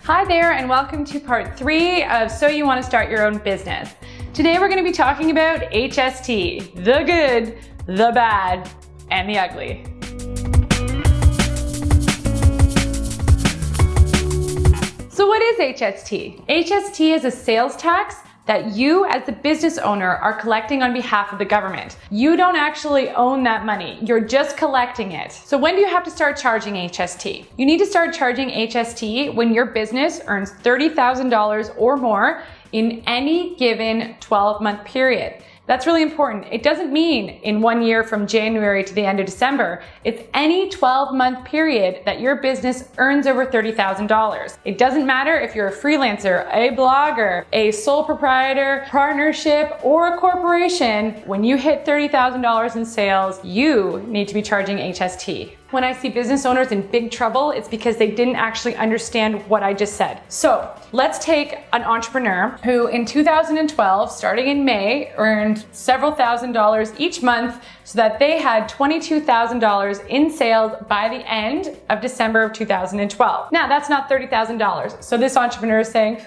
Hi there, and welcome to part 3 of So You Want to Start Your Own Business. Today we're going to be talking about HST, the good, the bad, and the ugly. So what is HST? HST is a sales tax that you as the business owner are collecting on behalf of the government. You don't actually own that money, you're just collecting it. So when do you have to start charging HST? You need to start charging HST when your business earns $30,000 or more in any given 12-month period. That's really important. It doesn't mean in 1 year from January to the end of December. It's any 12-month period that your business earns over $30,000. It doesn't matter if you're a freelancer, a blogger, a sole proprietor, partnership, or a corporation. When you hit $30,000 in sales, you need to be charging HST. When I see business owners in big trouble, it's because they didn't actually understand what I just said. So let's take an entrepreneur who in 2012, starting in May, earned several $1,000s each month so that they had $22,000 in sales by the end of December of 2012. Now that's not $30,000. So this entrepreneur is saying,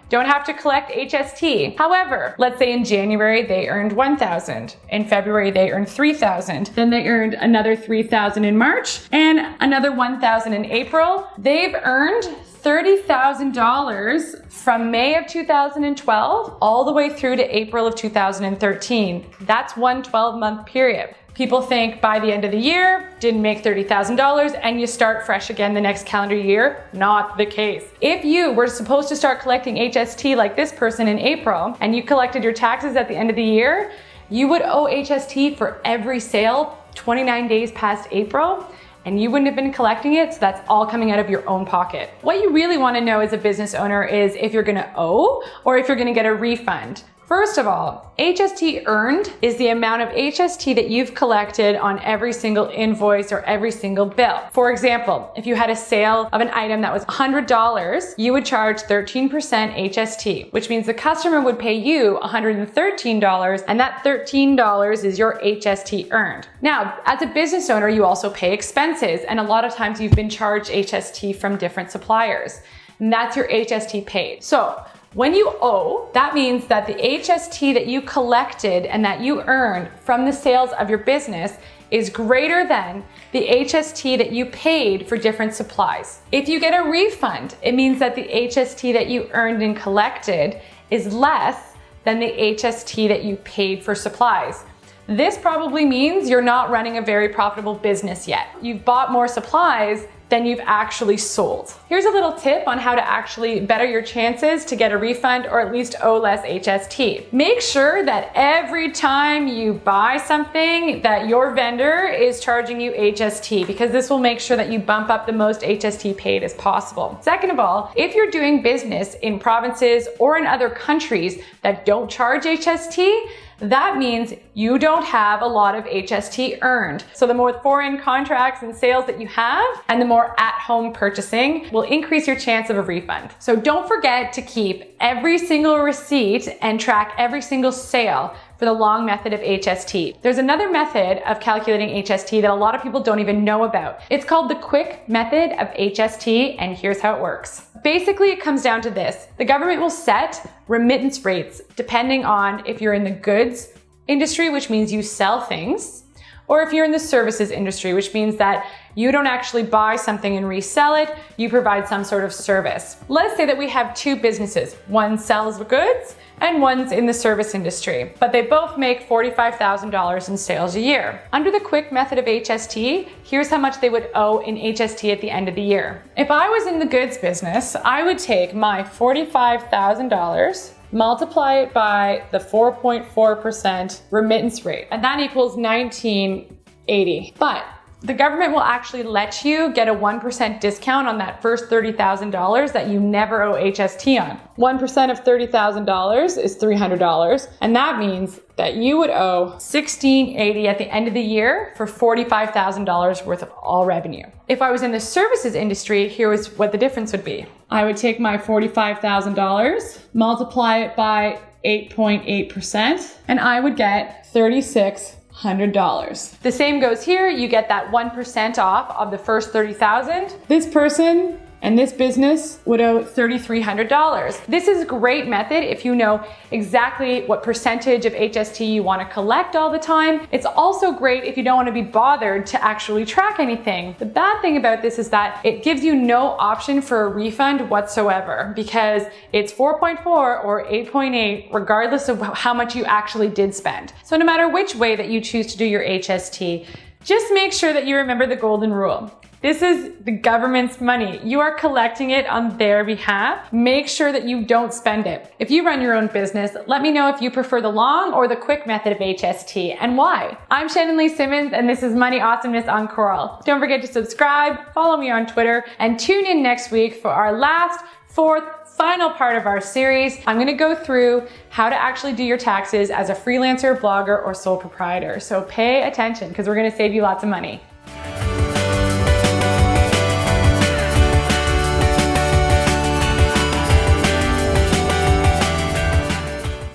don't have to collect HST. However, let's say in January they earned $1,000. In February they earned $3,000. Then they earned another $3,000 in March and another $1,000 in April. They've earned $30,000 from May of 2012 all the way through to April of 2013. That's one 12-month period. People think by the end of the year, didn't make $30,000 and you start fresh again the next calendar year. Not the case. If you were supposed to start collecting HST like this person in April and you collected your taxes at the end of the year, you would owe HST for every sale 29 days past April, and you wouldn't have been collecting it, so that's all coming out of your own pocket. What you really want to know as a business owner is if you're going to owe or if you're going to get a refund. First of all, HST earned is the amount of HST that you've collected on every single invoice or every single bill. For example, if you had a sale of an item that was $100, you would charge 13% HST, which means the customer would pay you $113, and that $13 is your HST earned. Now, as a business owner, you also pay expenses, and a lot of times you've been charged HST from different suppliers, and that's your HST paid. So, when you owe, that means that the HST that you collected and that you earned from the sales of your business is greater than the HST that you paid for different supplies. If you get a refund, it means that the HST that you earned and collected is less than the HST that you paid for supplies. This probably means you're not running a very profitable business yet. You've bought more supplies than you've actually sold. Here's a little tip on how to actually better your chances to get a refund or at least owe less HST. Make sure that every time you buy something that your vendor is charging you HST, because this will make sure that you bump up the most HST paid as possible. Second of all, if you're doing business in provinces or in other countries that don't charge HST, that means you don't have a lot of HST earned. So the more foreign contracts and sales that you have and the more at-home purchasing will increase your chance of a refund. So don't forget to keep every single receipt and track every single sale for the long method of HST. There's another method of calculating HST that a lot of people don't even know about. It's called the quick method of HST, and here's how it works. Basically, it comes down to this. The government will set remittance rates depending on if you're in the goods industry, which means you sell things, or if you're in the services industry, which means that you don't actually buy something and resell it, you provide some sort of service. Let's say that we have two businesses. One sells goods and one's in the service industry, but they both make $45,000 in sales a year. Under the quick method of HST, here's how much they would owe in HST at the end of the year. If I was in the goods business, I would take my $45,000, multiply it by the 4.4% remittance rate, and that equals $19.80. But the government will actually let you get a 1% discount on that first $30,000 that you never owe HST on. 1% of $30,000 is $300, and that means that you would owe $16.80 at the end of the year for $45,000 worth of all revenue. If I was in the services industry, here was what the difference would be. I would take my $45,000, multiply it by 8.8%, and I would get $3,600. The same goes here. You get that 1% off of the first $30,000. This person and this business would owe $3,300. This is a great method if you know exactly what percentage of HST you want to collect all the time. It's also great if you don't want to be bothered to actually track anything. The bad thing about this is that it gives you no option for a refund whatsoever because it's 4.4 or 8.8 regardless of how much you actually did spend. So no matter which way that you choose to do your HST, just make sure that you remember the golden rule. This is the government's money. You are collecting it on their behalf. Make sure that you don't spend it. If you run your own business, let me know if you prefer the long or the quick method of HST and why. I'm Shannon Lee Simmons and this is Money Awesomeness on Coral. Don't forget to subscribe, follow me on Twitter, and tune in next week for our last, fourth, final part of our series. I'm gonna go through how to actually do your taxes as a freelancer, blogger, or sole proprietor. So pay attention because we're gonna save you lots of money.